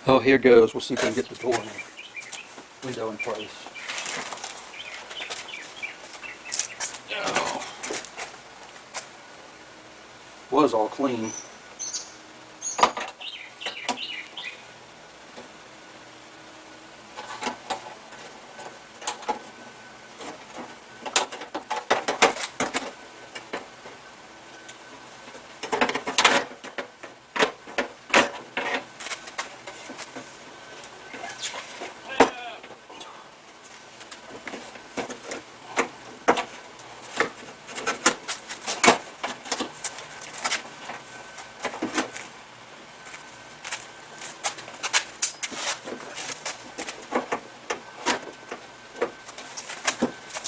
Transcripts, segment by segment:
Oh, here goes. We'll see if we can get the door and window in place. Oh. Was all clean.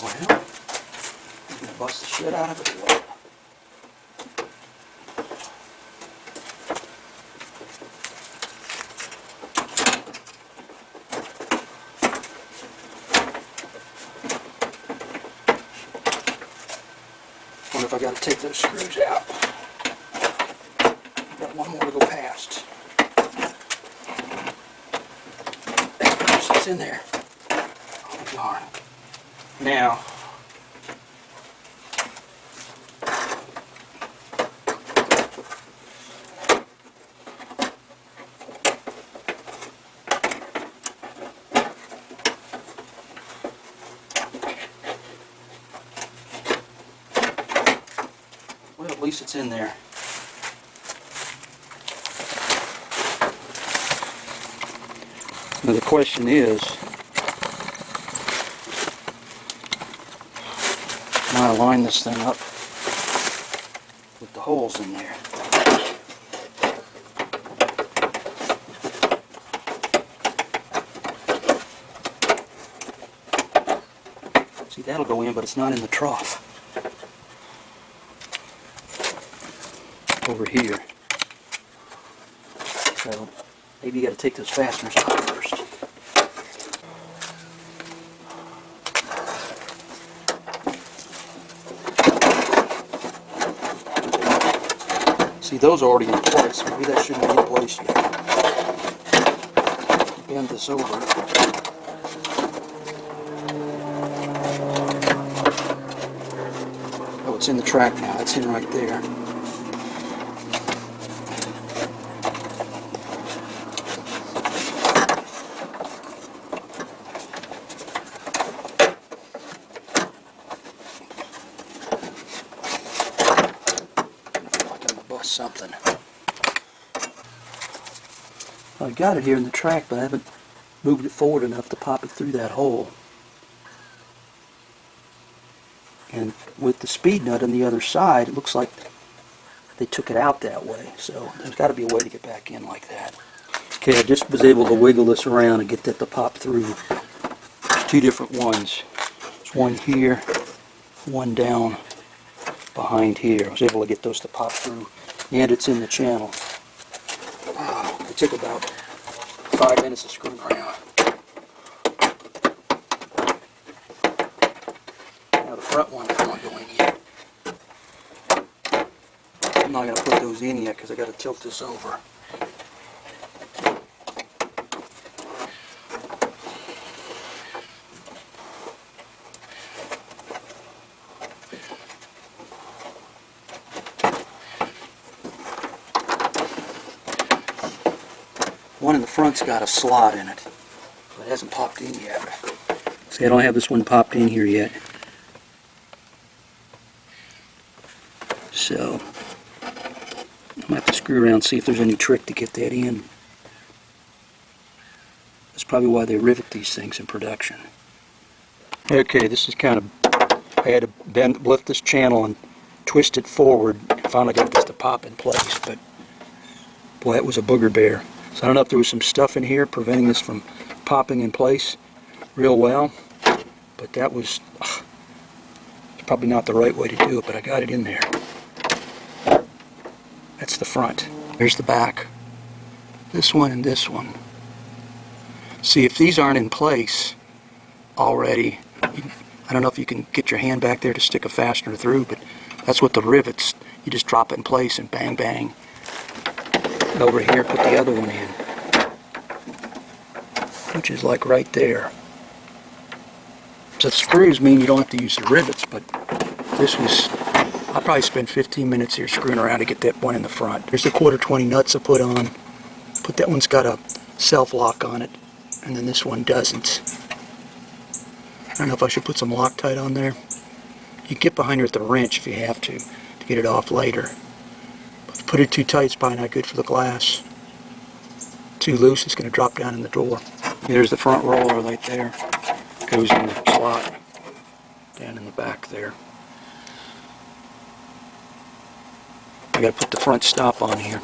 Well, I'm gonna bust the shit out of it. Wonder if I gotta take those screws out. Got one more to go past. It's in there. Oh darn. Now, well, at least it's in there. Now the question is, can I line this thing up with the holes in there? See, that'll go in, but it's not in the trough. Over here. So maybe you got to take those fasteners out first. See, those are already in place. Maybe that shouldn't be in place yet. Bend this over. Oh, it's in the track now. It's in right there. Something. I got it here in the track, but I haven't moved it forward enough to pop it through that hole. And with the speed nut on the other side, it looks like they took it out that way. So there's got to be a way to get back in like that. Okay, I just was able to wiggle this around and get that to pop through. There's two different ones. There's one here, one down behind here. I was able to get those to pop through. And it's in the channel. It took about 5 minutes of screwing around. Now the front one is not going in. I'm not going to put those in yet because I got to tilt this over. One in the front's got a slot in it, but it hasn't popped in yet. See, I don't have this one popped in here yet. So, I might have to screw around and see if there's any trick to get that in. That's probably why they rivet these things in production. Okay, this is kind of, I had to lift this channel and twist it forward and finally got this to pop in place, but boy, that was a booger bear. So I don't know if there was some stuff in here preventing this from popping in place real well, but that was it's probably not the right way to do it, but I got it in there. That's the front. There's the back. This one and this one. See, if these aren't in place already, I don't know if you can get your hand back there to stick a fastener through, but that's what the rivets, you just drop it in place and bang bang. Over here, put the other one in. which is like right there. So the screws mean you don't have to use the rivets, but this was, I probably spent 15 minutes here screwing around to get that one in the front. There's the 1/4 nuts I put on. But that one's got a self-lock on it, and then this one doesn't. I don't know if I should put some Loctite on there. You can get behind her with the wrench if you have to get it off later. But if you put it too tight, it's probably not good for the glass. Too loose, it's going to drop down in the door. There's the front roller right there. Goes in the slot down in the back there. I got to put the front stop on here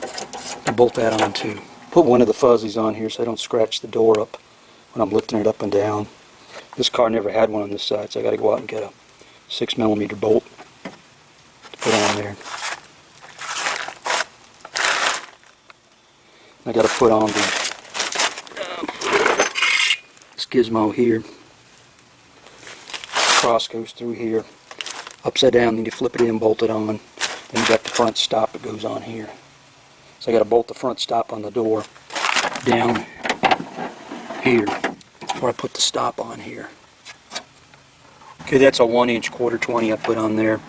and bolt that on too. Put one of the fuzzies on here so I don't scratch the door up when I'm lifting it up and down. This car never had one on this side, so I got to go out and get a 6mm bolt to put on there. I got to put on this gizmo here. Cross goes through here, upside down. Then you flip it in, bolt it on. Then you got the front stop that goes on here. So I got to bolt the front stop on the door down here before I put the stop on here. Okay, that's a 1" 1/4 I put on there.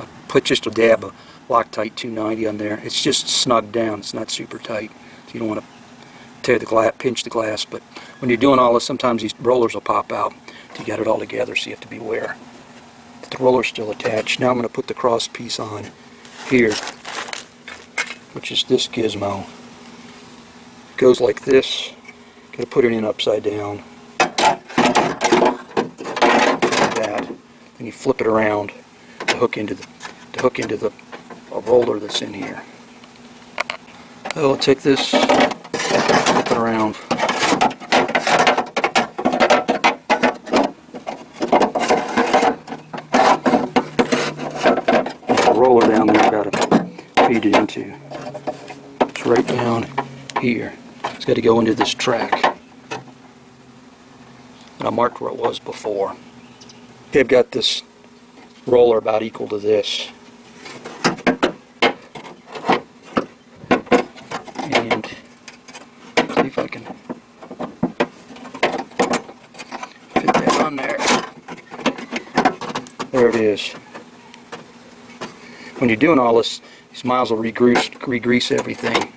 I put just a dab of Loctite 290 on there. It's just snugged down. It's not super tight. So you don't want to tear the glass, pinch the glass. But when you're doing all this, sometimes these rollers will pop out. You got it all together, so you have to beware. But the roller's still attached. Now I'm going to put the cross piece on here, which is this gizmo. It goes like this. Got to put it in upside down. Like that. Then you flip it around to hook into the roller that's in here. So I'll take this, flip it around. The roller down there I've got to feed it into. It's right down here. It's got to go into this track. And I marked where it was before. Okay, I've got this roller about equal to this. And see if I can fit that on there. There it is. When you're doing all this, these miles will re-grease everything.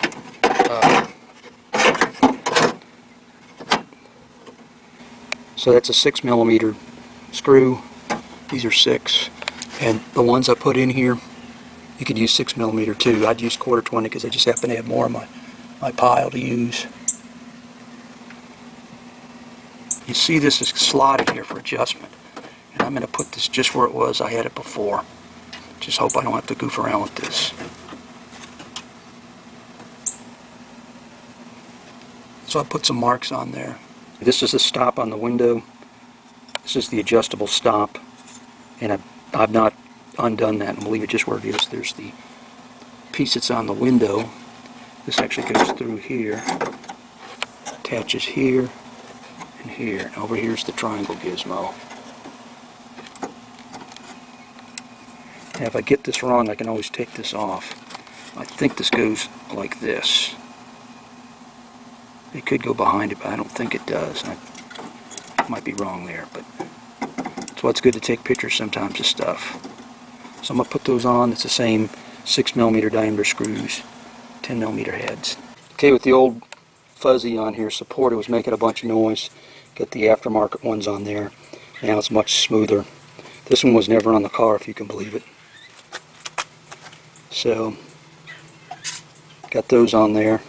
So that's a 6mm screw. These are 6. And the ones I put in here, you could use 6mm too. I'd use 1/4 because I just happen to have more in my pile to use. You see this is slotted here for adjustment. And I'm going to put this just where it was. I had it before. Just hope I don't have to goof around with this. So I put some marks on there. This is the stop on the window. This is the adjustable stop. And I've not undone that. I'm going to leave it just where it is. There's the piece that's on the window. This actually goes through here. Attaches here and here. And over here's the triangle gizmo. And if I get this wrong, I can always take this off. I think this goes like this. It could go behind it, but I don't think it does. I might be wrong there, but that's why it's good to take pictures sometimes of stuff. So I'm going to put those on. It's the same 6mm diameter screws, 10mm heads. Okay, with the old fuzzy on here, support, it was making a bunch of noise. Got the aftermarket ones on there. Now it's much smoother. This one was never on the car, if you can believe it. So, got those on there.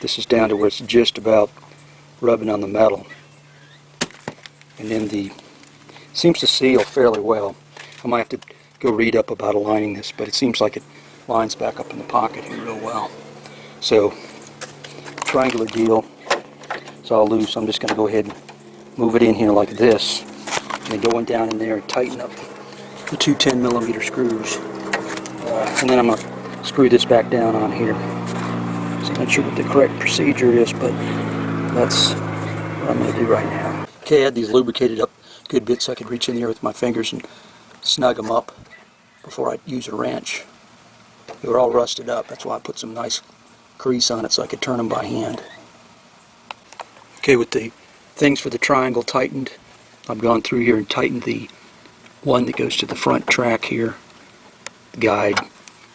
This is down to where it's just about rubbing on the metal. And then seems to seal fairly well. I might have to go read up about aligning this, but it seems like it lines back up in the pocket here real well. So, triangular deal. It's all loose. I'm just going to go ahead and move it in here like this. And then go down in there and tighten up the two 10mm screws. And then I'm going to screw this back down on here. So I'm not sure what the correct procedure is, but that's what I'm going to do right now. Okay, I had these lubricated up good bits so I could reach in there with my fingers and snug them up before I use a wrench. They were all rusted up. That's why I put some nice grease on it so I could turn them by hand. Okay, with the things for the triangle tightened, I've gone through here and tightened the one that goes to the front track here, the guide,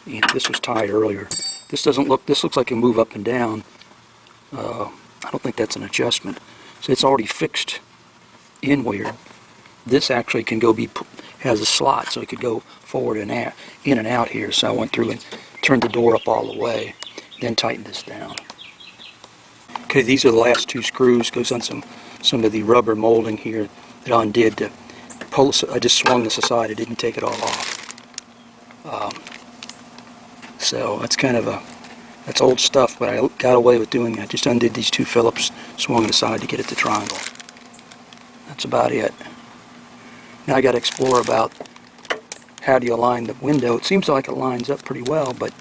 and this was tied earlier. This looks like it can move up and down. I don't think that's an adjustment. So it's already fixed in weird. This actually can has a slot, so it could go forward and out, in and out here. So I went through and turned the door up all the way, then tightened this down. Okay, these are the last two screws. Goes on some of the rubber molding here that I undid to pull. I just swung this aside. I didn't take it all off. So that's that's old stuff, but I got away with doing that. Just undid these two Phillips, swung it aside to get it to triangle. That's about it. Now I got to explore about how do you align the window. It seems like it lines up pretty well, but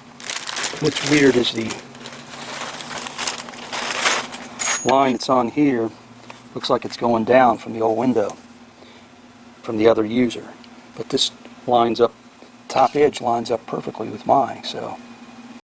what's weird is the line that's on here looks like it's going down from the old window, from the other user. But this lines up, top edge lines up perfectly with mine, so